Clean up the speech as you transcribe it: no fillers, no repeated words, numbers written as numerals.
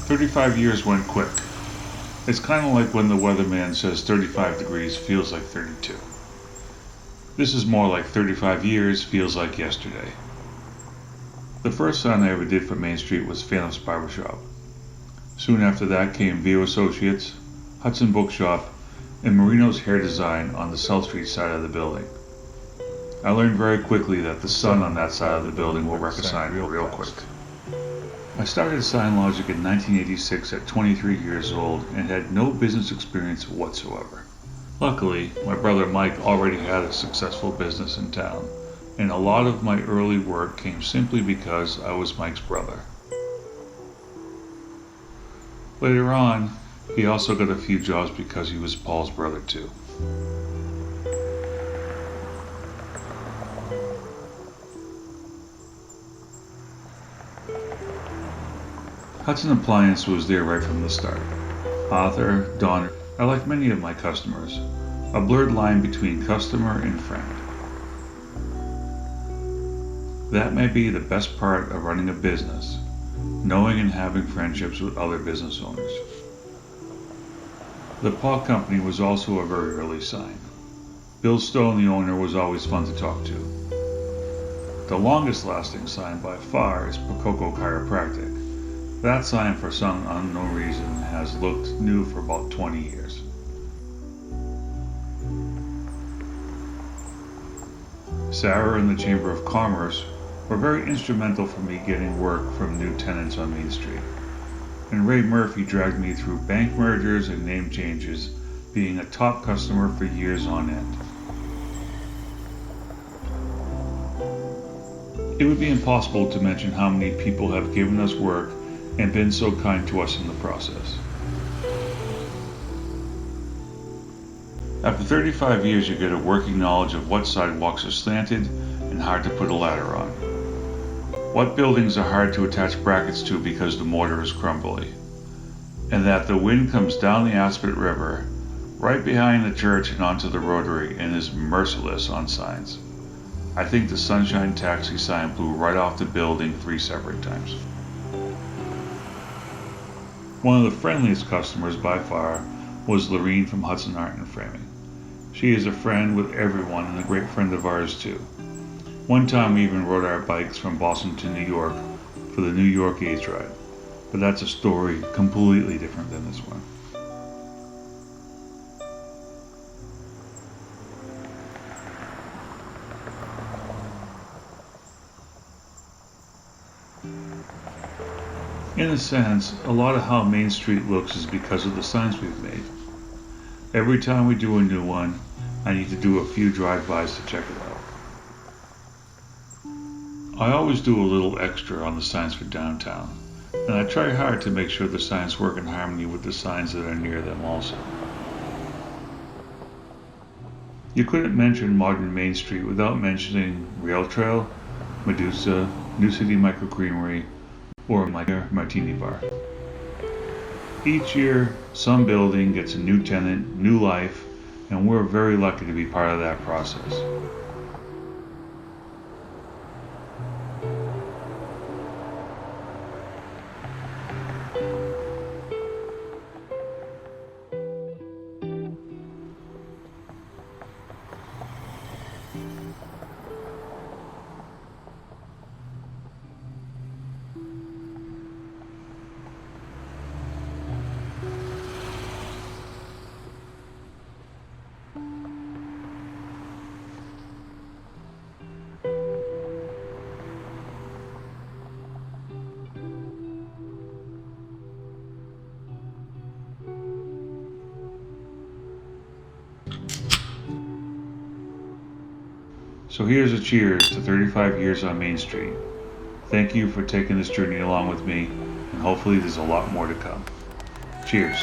"35 years went quick. It's kind of like when the weatherman says 35 degrees feels like 32. This is more like 35 years feels like yesterday." The first sign I ever did for Main Street was Phantom's Barbershop. Soon after that came View Associates, Hudson Bookshop, and Marino's Hair Design on the South Street side of the building. I learned very quickly that the sun on that side of the building will wreck a sign real quick. I started Sign Logic in 1986 at 23 years old and had no business experience whatsoever. Luckily, my brother Mike already had a successful business in town, and a lot of my early work came simply because I was Mike's brother. Later on, he also got a few jobs because he was Paul's brother too. Hudson Appliance was there right from the start. Arthur, Don, are like many of my customers, a blurred line between customer and friend. That may be the best part of running a business, knowing and having friendships with other business owners. The Paul Company was also a very early sign. Bill Stone, the owner, was always fun to talk to. The longest lasting sign by far is Pococo Chiropractic. That sign, for some unknown reason, has looked new for about 20 years. Sarah and the Chamber of Commerce were very instrumental for me getting work from new tenants on Main Street. And Ray Murphy dragged me through bank mergers and name changes, being a top customer for years on end. It would be impossible to mention how many people have given us work and been so kind to us in the process. After 35 years, you get a working knowledge of what sidewalks are slanted and hard to put a ladder on. What buildings are hard to attach brackets to because the mortar is crumbly. And that the wind comes down the Aspet River, right behind the church and onto the rotary, and is merciless on signs. I think the Sunshine Taxi sign blew right off the building 3 separate times. One of the friendliest customers by far was Lorene from Hudson Art and Framing. She is a friend with everyone and a great friend of ours too. One time we even rode our bikes from Boston to New York for the New York AIDS ride, but that's a story completely different than this one. In a sense, a lot of how Main Street looks is because of the signs we've made. Every time we do a new one, I need to do a few drive-bys to check it out. I always do a little extra on the signs for downtown, and I try hard to make sure the signs work in harmony with the signs that are near them also. You couldn't mention modern Main Street without mentioning Rail Trail, Medusa, New City Microcreamery, or my Martini Bar. Each year, some building gets a new tenant, new life, and we're very lucky to be part of that process. So here's a cheers to 35 years on Main Street. Thank you for taking this journey along with me, and hopefully there's a lot more to come. Cheers.